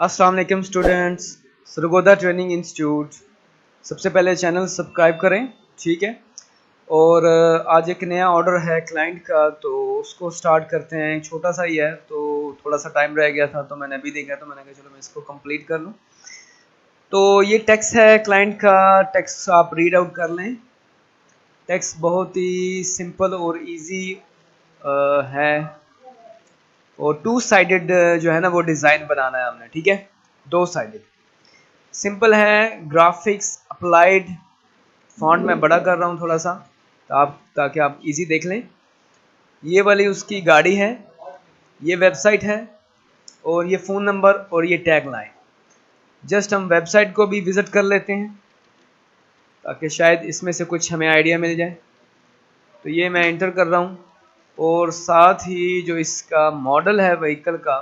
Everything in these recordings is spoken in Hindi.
अस्सलाम वालेकुम स्टूडेंट्स। Sargodha training institute. सबसे पहले चैनल सब्सक्राइब करें, ठीक है। और आज एक नया ऑर्डर है क्लाइंट का, तो उसको स्टार्ट करते हैं। छोटा सा ही है, तो थोड़ा सा टाइम रह गया था, तो मैंने अभी देखा, तो मैंने कहा चलो मैं इसको कंप्लीट कर लूँ। तो ये टेक्स्ट है क्लाइंट का। टेक्स्ट आप रीड आउट कर लें। टेक्स्ट बहुत ही सिंपल और इजी है। और टू साइडेड जो है ना वो डिज़ाइन बनाना है हमने, ठीक है। दो साइडेड सिंपल है। ग्राफिक्स अप्लाइड फॉन्ट में बड़ा कर रहा हूँ थोड़ा सा, ताकि आप इजी देख लें। ये वाली उसकी गाड़ी है, ये वेबसाइट है, और ये फ़ोन नंबर और ये टैग लाइन। जस्ट हम वेबसाइट को भी विज़िट कर लेते हैं, ताकि शायद इसमें से कुछ हमें आइडिया मिल जाए। तो ये मैं इंटर कर रहा हूँ। और साथ ही जो इसका मॉडल है व्हीकल का,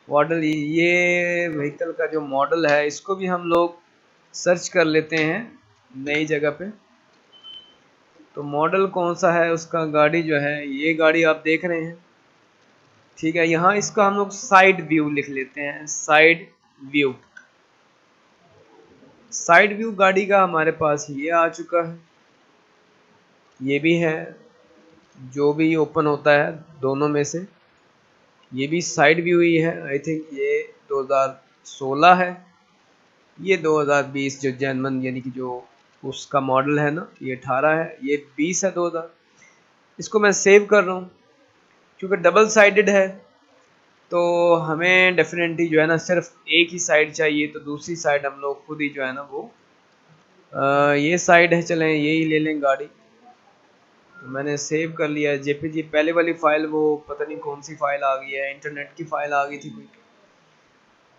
मॉडल ये व्हीकल का जो मॉडल है, इसको भी हम लोग सर्च कर लेते हैं नई जगह पे। तो मॉडल कौन सा है उसका, गाड़ी जो है ये गाड़ी आप देख रहे हैं, ठीक है। यहाँ इसका हम लोग साइड व्यू लिख लेते हैं। साइड व्यू, साइड व्यू गाड़ी का हमारे पास ये आ चुका है। ये भी है, जो भी ओपन होता है दोनों में से, ये भी साइड व्यू ही है। आई थिंक ये 2016 है, ये 2020 जो जनवन यानी कि जो उसका मॉडल है ना, ये 18 है, ये 20 है 2000। इसको मैं सेव कर रहा हूँ, क्योंकि डबल साइडेड है, तो हमें डेफिनेटली जो है ना सिर्फ एक ही साइड चाहिए। तो दूसरी साइड हम लोग खुद ही जो है ना वो ये साइड है, चलें यही ले लें गाड़ी। तो मैंने सेव कर लिया है जेपीजी। पहले वाली फाइल वो पता नहीं कौन सी फाइल आ गई है, इंटरनेट की फाइल आ गई थी कोई।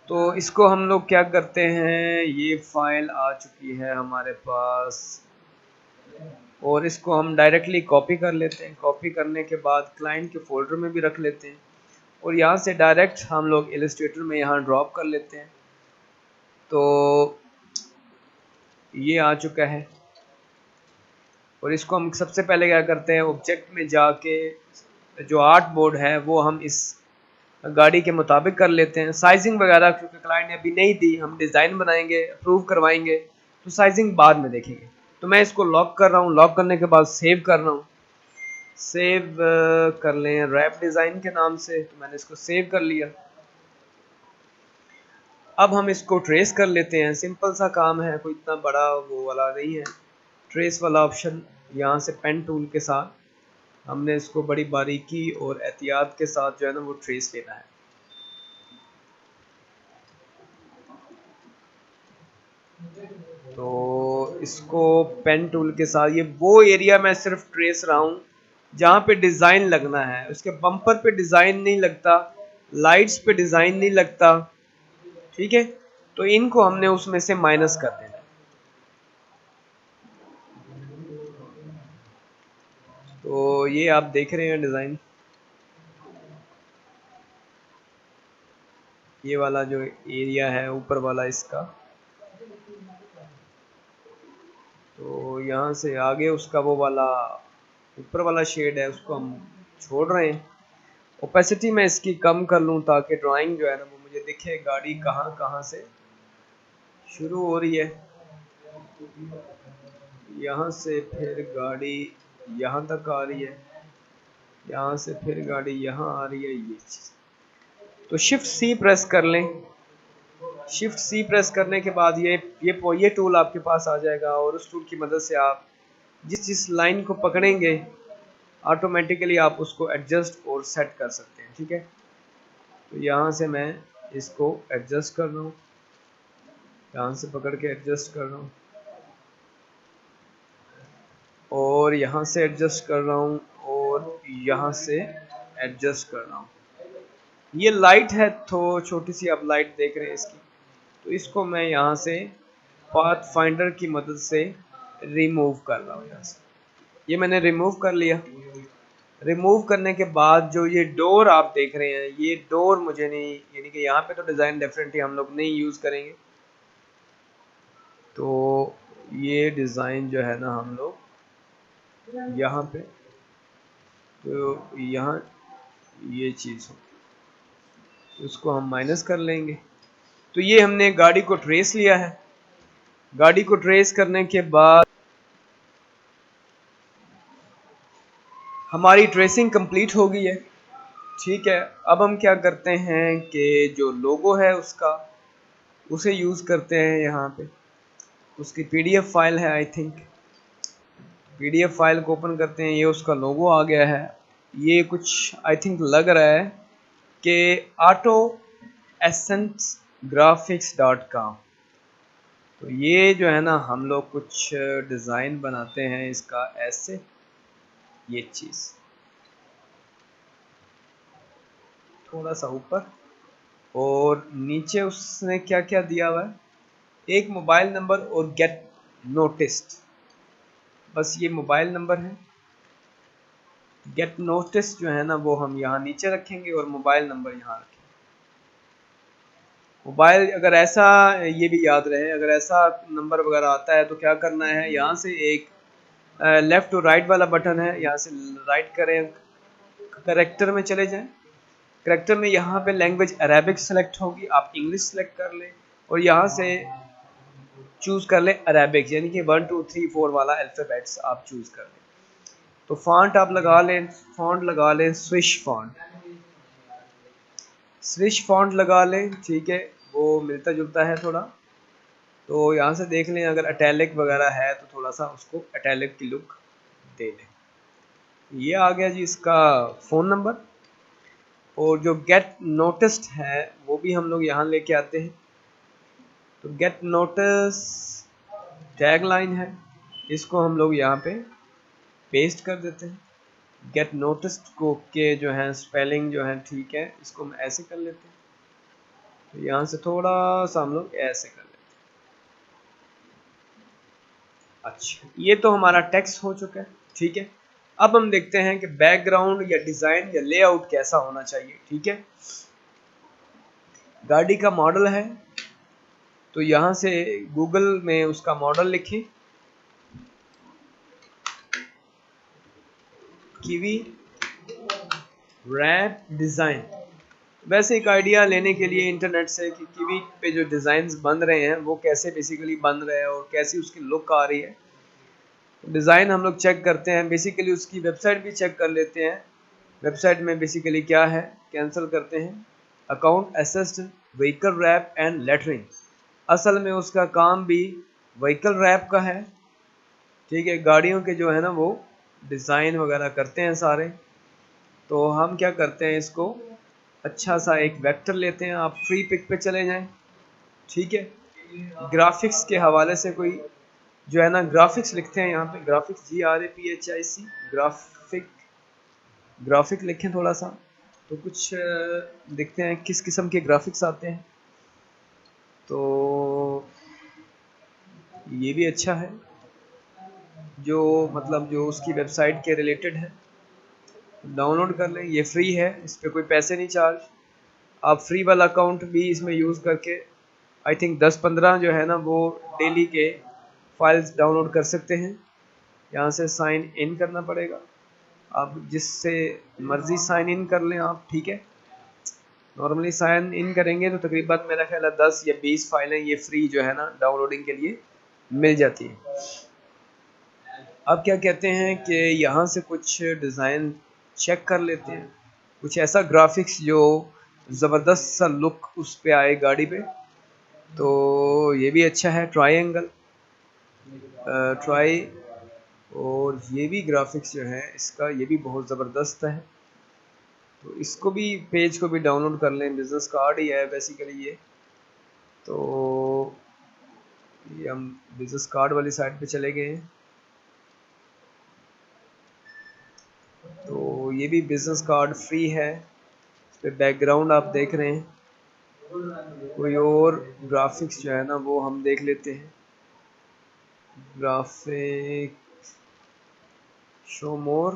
तो इसको हम लोग क्या करते हैं, ये फाइल आ चुकी है हमारे पास, और इसको हम डायरेक्टली कॉपी कर लेते हैं। कॉपी करने के बाद क्लाइंट के फोल्डर में भी रख लेते हैं, और यहाँ से डायरेक्ट हम लोग इलस्ट्रेटर में यहाँ ड्रॉप कर लेते हैं। तो ये आ चुका है, और इसको हम सबसे पहले क्या करते हैं, ऑब्जेक्ट में जाके जो आर्ट बोर्ड है वो हम इस गाड़ी के मुताबिक कर लेते हैं। साइजिंग वगैरह क्योंकि क्लाइंट ने अभी नहीं दी, हम डिज़ाइन बनाएंगे, अप्रूव करवाएंगे, तो साइजिंग बाद में देखेंगे। तो मैं इसको लॉक कर रहा हूँ। लॉक करने के बाद सेव कर रहा हूँ। सेव कर लें रैप डिज़ाइन के नाम से, तो मैंने इसको सेव कर लिया। अब हम इसको ट्रेस कर लेते हैं। सिंपल सा काम है, कोई इतना बड़ा वो वाला नहीं है। ट्रेस वाला ऑप्शन, यहाँ से पेन टूल के साथ हमने इसको बड़ी बारीकी और एहतियात के साथ जो है ना वो ट्रेस लेना है। तो इसको पेन टूल के साथ, ये वो एरिया मैं सिर्फ ट्रेस रहा हूँ जहाँ पे डिज़ाइन लगना है। उसके बम्पर पे डिज़ाइन नहीं लगता, लाइट्स पे डिज़ाइन नहीं लगता, ठीक है। तो इनको हमने उसमें से माइनस कर देना है। तो ये आप देख रहे हैं डिज़ाइन, ये वाला जो एरिया है ऊपर वाला इसका, तो यहाँ से आगे उसका वो वाला ऊपर वाला शेड है उसको हम छोड़ रहे हैं। ओपेसिटी मैं इसकी कम कर लूँ, ताकि ड्राइंग जो है ना वो मुझे दिखे, गाड़ी कहाँ कहाँ से शुरू हो रही है। यहाँ से फिर गाड़ी यहाँ तक आ रही है, यहाँ से फिर गाड़ी यहाँ आ रही है, ये चीज़। तो शिफ्ट सी प्रेस कर लें। शिफ्ट सी प्रेस करने के बाद ये टूल आपके पास आ जाएगा, और उस टूल की मदद से आप जिस जिस लाइन को पकड़ेंगे ऑटोमेटिकली आप उसको एडजस्ट और सेट कर सकते हैं, ठीक है। तो यहाँ से मैं इसको एडजस्ट कर रहा हूँ, यहाँ से पकड़ के एडजस्ट कर रहा हूँ, और यहाँ से एडजस्ट कर रहा हूँ, और यहाँ से एडजस्ट कर रहा हूँ। ये लाइट है तो छोटी सी, आप लाइट देख रहे हैं इसकी, तो इसको मैं यहाँ से पाथ फाइंडर की मदद से रिमूव कर रहा हूँ। यहाँ से ये मैंने रिमूव कर लिया। रिमूव करने के बाद जो ये डोर आप देख रहे हैं, ये डोर मुझे नहीं, यानी कि यहाँ पे तो डिज़ाइन डेफिनेटली हम लोग नहीं यूज़ करेंगे। तो ये डिज़ाइन जो है ना हम लोग यहाँ पे, तो यहाँ ये चीज़ हो, उसको हम माइनस कर लेंगे। तो ये हमने गाड़ी को ट्रेस लिया है। गाड़ी को ट्रेस करने के बाद हमारी ट्रेसिंग कंप्लीट हो गई है। ठीक है, अब हम क्या करते हैं कि जो लोगो है उसका उसे यूज़ करते हैं यहाँ पे। उसकी पीडीएफ फाइल है, आई थिंक पीडीएफ फाइल को ओपन करते हैं। ये उसका लोगो आ गया है। ये कुछ आई थिंक लग रहा है कि ऑटो एसेंस graphics.com। तो ये जो है ना हम लोग कुछ डिज़ाइन बनाते हैं इसका ऐसे, ये चीज़ थोड़ा सा ऊपर और नीचे उसने क्या क्या दिया हुआ है, एक मोबाइल नंबर और गेट नोटिस्ड। बस ये मोबाइल नंबर है। गेट नोटिस जो है ना वो हम यहाँ नीचे रखेंगे और मोबाइल नंबर यहाँ रखेंगे। मोबाइल अगर ऐसा, ये भी याद रहे, अगर ऐसा नंबर वगैरह आता है तो क्या करना है, यहाँ से एक लेफ़्ट और राइट वाला बटन है, यहाँ से राइट करें, करेक्टर में चले जाएं। करेक्टर में यहाँ पे लैंग्वेज अरेबिक सेलेक्ट होगी, आप इंग्लिश सेलेक्ट कर लें और यहाँ से चूज़ कर लें अरेबिक, यानी कि 1 2 3 4 वाला अल्फ़ाबेट्स आप चूज़ कर लें। तो फॉन्ट आप लगा लें, फॉन्ट लगा लें स्विश फॉन्ट, स्विश फॉन्ट लगा लें। ठीक है, वो मिलता जुलता है थोड़ा। तो यहाँ से देख लें, अगर अटैलिक वगैरह है तो थोड़ा सा उसको अटैलिक की लुक दे लें। ये आ गया जी इसका फ़ोन नंबर। और जो गेट नोटिस्ड है वो भी हम लोग यहाँ लेके आते हैं। तो गेट नोटिस टैग लाइन है, इसको हम लोग यहाँ पे पेस्ट कर देते हैं। गेट नोटिस्ड को के जो है स्पेलिंग जो है ठीक है, इसको हम ऐसे कर लेते हैं। तो यहाँ से थोड़ा सा हम लोग ऐसे कर लेते हैं। अच्छा, ये तो हमारा टेक्स्ट हो चुका है। ठीक है, अब हम देखते हैं कि बैकग्राउंड या डिज़ाइन या लेआउट कैसा होना चाहिए। ठीक है, गाड़ी का मॉडल है तो यहाँ से गूगल में उसका मॉडल लिखें, कीवी रैप डिज़ाइन। वैसे एक आइडिया लेने के लिए इंटरनेट से कि कीवी पे जो डिज़ाइंस बन रहे हैं वो कैसे बेसिकली बन रहे हैं और कैसी उसकी लुक आ रही है, डिज़ाइन हम लोग चेक करते हैं। बेसिकली उसकी वेबसाइट भी चेक कर लेते हैं। वेबसाइट में बेसिकली क्या है, कैंसिल करते हैं। Account assist vehicle wrap and lettering, असल में उसका काम भी व्हीकल रैप का है। ठीक है, गाड़ियों के जो है ना वो डिज़ाइन वगैरह करते हैं सारे। तो हम क्या करते हैं, इसको अच्छा सा एक वेक्टर लेते हैं। आप फ्री पिक पे चले जाएं। ठीक है, ग्राफिक्स के हवाले से कोई जो है ना ग्राफिक्स लिखते हैं यहाँ पे, ग्राफिक्स GRAPHIC, ग्राफिक, ग्राफिक लिखें थोड़ा सा तो कुछ देखते हैं किस किस्म के ग्राफिक्स आते हैं। तो ये भी अच्छा है, जो मतलब जो उसकी वेबसाइट के रिलेटेड है, डाउनलोड कर लें। ये फ्री है, इस पर कोई पैसे नहीं चार्ज। आप फ्री वाला अकाउंट भी इसमें यूज़ करके आई थिंक 10-15 जो है ना वो डेली के फाइल्स डाउनलोड कर सकते हैं। यहाँ से साइन इन करना पड़ेगा, आप जिससे मर्ज़ी साइन इन कर लें आप। ठीक है, नॉर्मली साइन इन करेंगे तो तकरीबन मेरा ख्याल है 10 या 20 फाइलें ये फ्री जो है ना डाउनलोडिंग के लिए मिल जाती है। अब क्या कहते हैं कि यहाँ से कुछ डिज़ाइन चेक कर लेते हैं, कुछ ऐसा ग्राफिक्स जो ज़बरदस्त सा लुक उस पे आए गाड़ी पे। तो ये भी अच्छा है, ट्रायंगल ट्राई, और ये भी ग्राफिक्स जो है इसका ये भी बहुत ज़बरदस्त है। तो इसको भी पेज को भी डाउनलोड कर लें, बिज़नेस कार्ड ही है बेसिकली ये। तो ये हम बिज़नेस कार्ड वाली साइड पे चले गए हैं। तो ये भी बिज़नेस कार्ड फ्री है। इस पे बैकग्राउंड आप देख रहे हैं। कोई और ग्राफिक्स जो है ना वो हम देख लेते हैं। ग्राफिक शो मोर,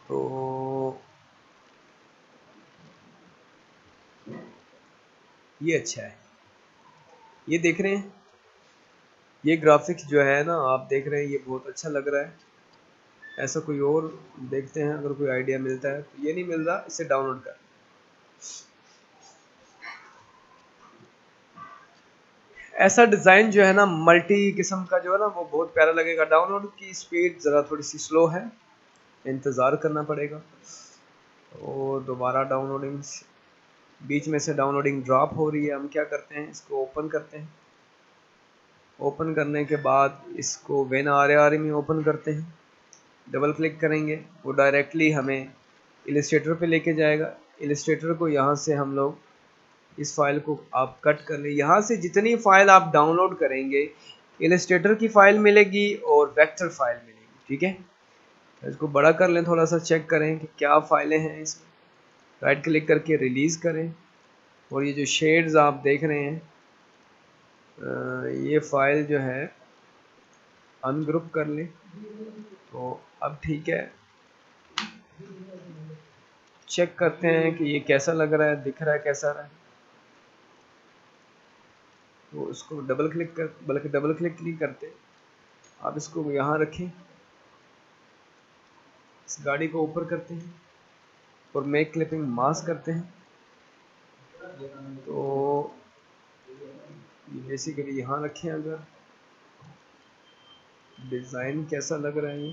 तो ये अच्छा है, ये देख रहे हैं। ये ग्राफिक्स जो है ना आप देख रहे हैं, ये बहुत अच्छा लग रहा है। ऐसा कोई और देखते हैं, अगर कोई आइडिया मिलता है। तो ये नहीं मिल रहा, इसे डाउनलोड कर। ऐसा डिज़ाइन जो है ना मल्टी किस्म का जो है ना वो बहुत प्यारा लगेगा। डाउनलोड की स्पीड ज़रा थोड़ी सी स्लो है, इंतज़ार करना पड़ेगा। और दोबारा डाउनलोडिंग, बीच में से डाउनलोडिंग ड्रॉप हो रही है। हम क्या करते हैं, इसको ओपन करते हैं। ओपन करने के बाद इसको WinRAR में ओपन करते हैं। डबल क्लिक करेंगे, वो डायरेक्टली हमें इलस्ट्रेटर पे लेके जाएगा। इलस्ट्रेटर को यहाँ से हम लोग इस फाइल को आप कट कर लें। यहाँ से जितनी फाइल आप डाउनलोड करेंगे, इलस्ट्रेटर की फाइल मिलेगी और वेक्टर फाइल मिलेगी, ठीक है। तो इसको बड़ा कर लें, थोड़ा सा चेक करें कि क्या फाइलें हैं इसमें। राइट क्लिक करके रिलीज़ करें, और ये जो शेड्स आप देख रहे हैं, ये फाइल जो है अनग्रुप कर लें। तो अब ठीक है, चेक करते हैं कि ये कैसा लग रहा है, दिख रहा है कैसा रहा है। तो इसको डबल क्लिक कर, बल्कि डबल क्लिक नहीं करते, आप इसको यहाँ रखें, इस गाड़ी को ऊपर करते हैं और मेक क्लिपिंग मास्क करते हैं। तो बेसिकली यहाँ रखें। अगर डिज़ाइन कैसा लग रहा है ये,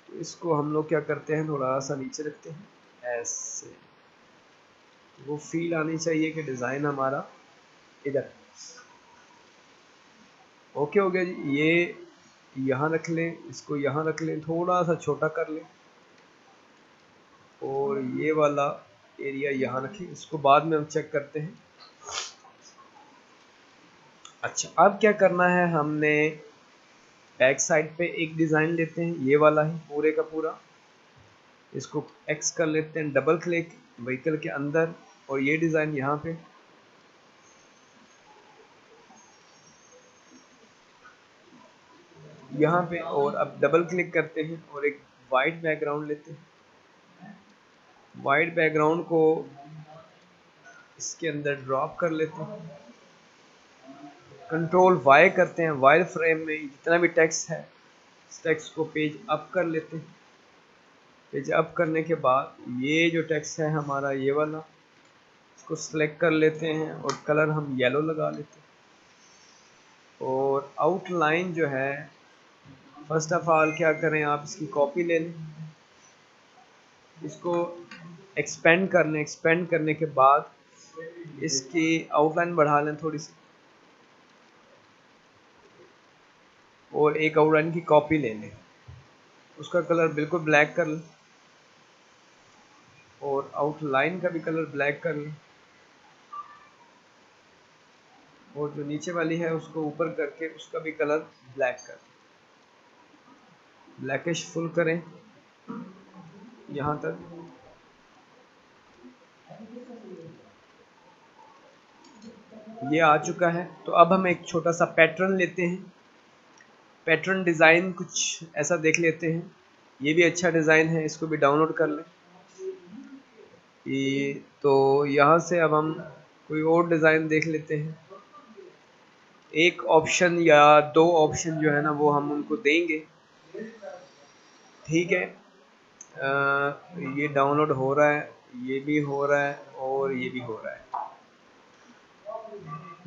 तो इसको हम लोग क्या करते हैं, थोड़ा सा नीचे रखते हैं ऐसे। वो फील आनी चाहिए कि डिज़ाइन हमारा इधर। ओके हो गया जी। ये यहाँ रख लें, इसको यहाँ रख लें, थोड़ा सा छोटा कर लें, और ये वाला एरिया यहाँ रखें। इसको बाद में हम चेक करते हैं। अच्छा, अब क्या करना है, हमने बैक साइड पे एक डिज़ाइन लेते हैं, ये वाला ही पूरे का पूरा। इसको एक्स कर लेते हैं, डबल क्लिक व्हीकल के अंदर, और ये डिज़ाइन यहाँ पे। यहाँ पे, और अब डबल क्लिक करते हैं और एक वाइट बैकग्राउंड लेते हैं। वाइट बैकग्राउंड को इसके अंदर ड्रॉप कर लेते हैं। कंट्रोल वाई करते हैं, वायर फ्रेम में जितना भी टेक्स्ट है, इस टेक्स्ट को पेज अप कर लेते हैं। पेज अप करने के बाद ये जो टेक्स्ट है हमारा, ये वाला, इसको सिलेक्ट कर लेते हैं और कलर हम येलो लगा लेते हैं। और आउटलाइन जो है, फर्स्ट ऑफ ऑल क्या करें, आप इसकी कॉपी ले लें, इसको एक्सपेंड कर लें। एक्सपेंड करने के बाद इसकी आउटलाइन बढ़ा लें थोड़ी सी, और एक आउटलाइन की कॉपी ले लें, उसका कलर बिल्कुल ब्लैक कर लें, और आउटलाइन का भी कलर ब्लैक कर लें, और जो नीचे वाली है उसको ऊपर करके उसका भी कलर ब्लैक कर लें। ब्लैकिश फुल करें यहाँ तक। ये आ चुका है। तो अब हम एक छोटा सा पैटर्न लेते हैं। पैटर्न डिज़ाइन कुछ ऐसा देख लेते हैं। ये भी अच्छा डिज़ाइन है, इसको भी डाउनलोड कर लें। ये तो यहाँ से अब हम कोई और डिज़ाइन देख लेते हैं। एक ऑप्शन या दो ऑप्शन जो है ना वो हम उनको देंगे, ठीक है। ये डाउनलोड हो रहा है, ये भी हो रहा है, और ये भी हो रहा है।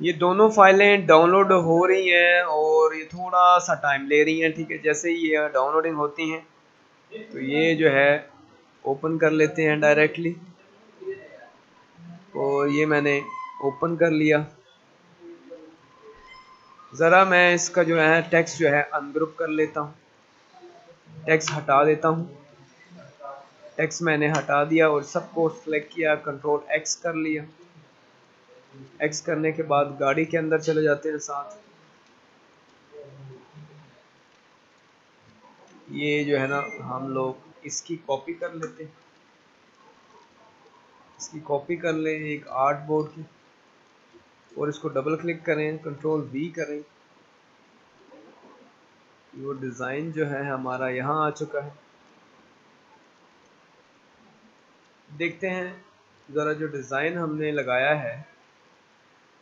ये दोनों फाइलें डाउनलोड हो रही हैं और ये थोड़ा सा टाइम ले रही हैं, ठीक है। जैसे ही ये डाउनलोडिंग होती हैं तो ये जो है ओपन कर लेते हैं डायरेक्टली, और ये मैंने ओपन कर लिया। ज़रा मैं इसका जो है टेक्स्ट जो है अनग्रुप कर लेता हूँ, टेक्स्ट हटा देता हूँ। टेक्स्ट मैंने हटा दिया और सबको सिलेक्ट किया, कंट्रोल एक्स कर लिया। एक्स करने के बाद गाड़ी के अंदर चले जाते हैं साथ। ये जो है ना हम लोग इसकी कॉपी कर लेते हैं, इसकी कॉपी कर लें एक आर्ट बोर्ड की, और इसको डबल क्लिक करें, कंट्रोल वी करें। वो डिज़ाइन जो है हमारा यहाँ आ चुका है। देखते हैं ज़रा जो डिज़ाइन हमने लगाया है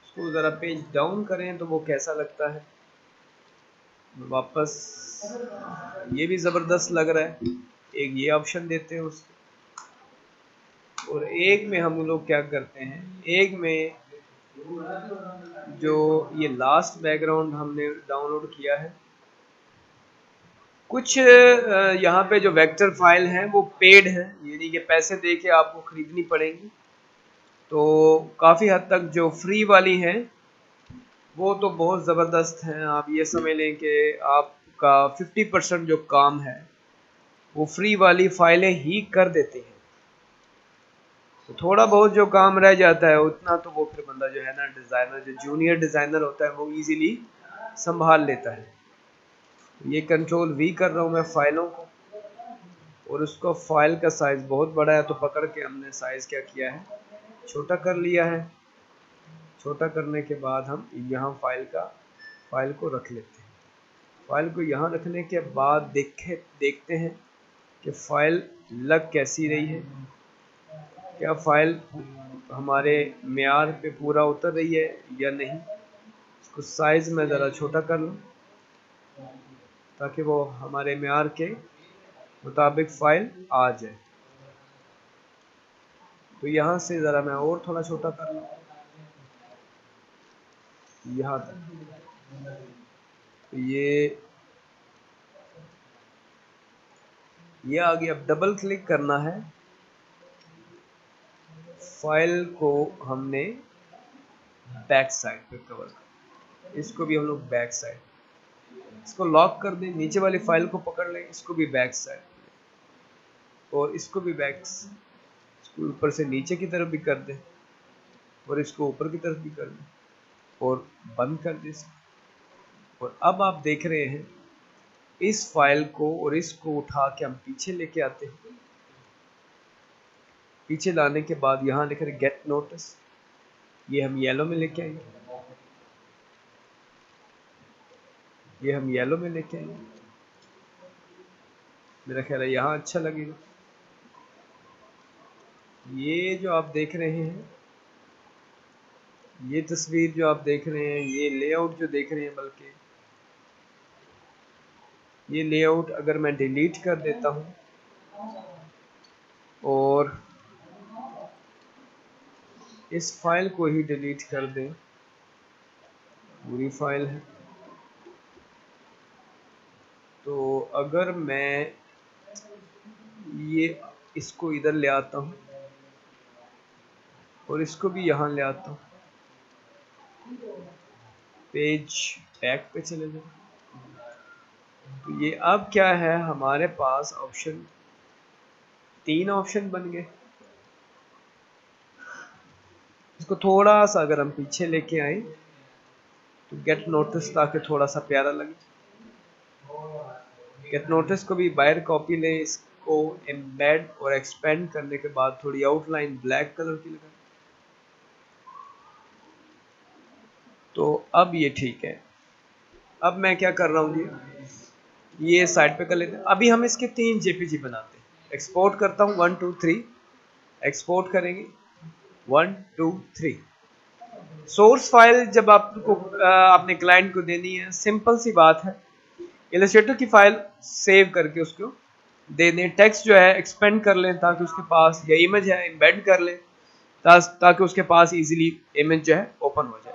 उसको ज़रा पेज डाउन करें तो वो कैसा लगता है। वापस ये भी ज़बरदस्त लग रहा है। एक ये ऑप्शन देते हैं उसको, और एक में हम लोग क्या करते हैं, एक में जो ये लास्ट बैकग्राउंड हमने डाउनलोड किया है, कुछ यहाँ पे जो वेक्टर फाइल हैं वो पेड है, यानी कि पैसे दे के आपको ख़रीदनी पड़ेंगी। तो काफ़ी हद तक जो फ्री वाली हैं वो तो बहुत ज़बरदस्त हैं। आप ये समझ लें कि आपका 50% जो काम है वो फ्री वाली फाइलें ही कर देती हैं। तो थोड़ा बहुत जो काम रह जाता है उतना तो वो फिर बंदा जो है ना, डिज़ाइनर जो जूनियर डिज़ाइनर होता है वो इजीली संभाल लेता है। ये कंट्रोल वी कर रहा हूँ मैं फाइलों को, और उसको फाइल का साइज़ बहुत बड़ा है तो पकड़ के हमने साइज़ क्या किया है, छोटा कर लिया है। छोटा करने के बाद हम यहाँ फाइल को रख लेते हैं। फाइल को यहाँ रखने के बाद देखते हैं कि फ़ाइल लग कैसी रही है, क्या फ़ाइल हमारे मेयार पे पूरा उतर रही है या नहीं। इसको साइज़ में ज़रा छोटा कर लूँ ताकि वो हमारे मेयार के मुताबिक फ़ाइल आ जाए। तो यहाँ से ज़रा मैं और थोड़ा छोटा कर लूँ यहाँ तक। तो ये आ गया। अब डबल क्लिक करना है, फाइल को हमने बैक साइड पे कवर कर, इसको भी हम लोग बैक साइड, इसको लॉक कर दें, नीचे वाली फाइल को पकड़ लें, इसको भी बैक साइड, और इसको भी बैक, इसको ऊपर से नीचे की तरफ भी कर दें और इसको ऊपर की तरफ भी कर दें और बंद कर दें इसको। और अब आप देख रहे हैं इस फाइल को और इसको उठा के हम पीछे लेके आते हैं। पीछे लाने के बाद यहाँ लिख रहे गेट नोटिस, ये हम येलो में लेके आएंगे, ये हम येलो में लेके आएंगे। मेरा ख्याल है यहाँ अच्छा लगेगा। ये जो आप देख रहे हैं, ये तस्वीर जो आप देख रहे हैं, ये लेआउट जो देख रहे हैं, बल्कि ये लेआउट अगर मैं डिलीट कर देता हूँ और इस फाइल को ही डिलीट कर दें, पूरी फाइल है, तो अगर मैं ये इसको इधर ले आता हूँ और इसको भी यहाँ ले आता हूँ, पेज बैक पे चले जाओ, तो ये अब क्या है, हमारे पास ऑप्शन, 3 ऑप्शन बन गए। इसको थोड़ा सा अगर हम पीछे लेके आए तो गेट नोटिस, ताकि थोड़ा सा प्यारा लगे। गेट नोटिस को भी बाहर कॉपी लें, इसको एम्बेड और एक्सपेंड करने के बाद थोड़ी आउटलाइन ब्लैक कलर की लगाएं। तो अब ये ठीक है। अब मैं क्या कर रहा हूँ जी, ये साइड पे कर लेते हैं। अभी हम इसके 3 जेपीजी बनाते हैं। एक्सपोर्ट करता हूँ 1 2 3, एक्सपोर्ट करेंगे 1 2 3। सोर्स फाइल जब आपको अपने क्लाइंट को देनी है, सिंपल सी बात है, इलस्ट्रेटर की फाइल सेव करके उसको दे दें। टेक्स्ट जो है एक्सपेंड कर लें ताकि उसके पास, या इमेज है एम्बेड कर लें ताकि उसके पास इजीली इमेज जो है ओपन हो जाए।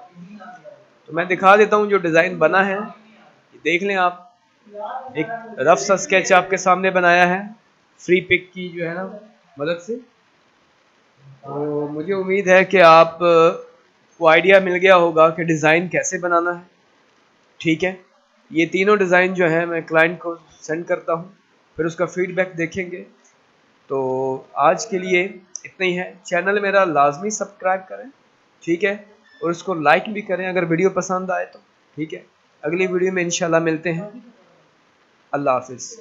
तो मैं दिखा देता हूँ जो डिज़ाइन बना है, ये देख लें आप। एक रफ सा स्केच आपके सामने बनाया है फ्री पिक की जो है ना मदद से। तो मुझे उम्मीद है कि आप को आइडिया मिल गया होगा कि डिज़ाइन कैसे बनाना है। ठीक है, ये तीनों डिज़ाइन जो है मैं क्लाइंट को सेंड करता हूँ, फिर उसका फीडबैक देखेंगे। तो आज के लिए इतना ही है। चैनल मेरा लाजमी सब्सक्राइब करें, ठीक है, और उसको लाइक भी करें अगर वीडियो पसंद आए तो। ठीक है, अगली वीडियो में इंशाल्लाह मिलते हैं। अल्लाह हाफिज़।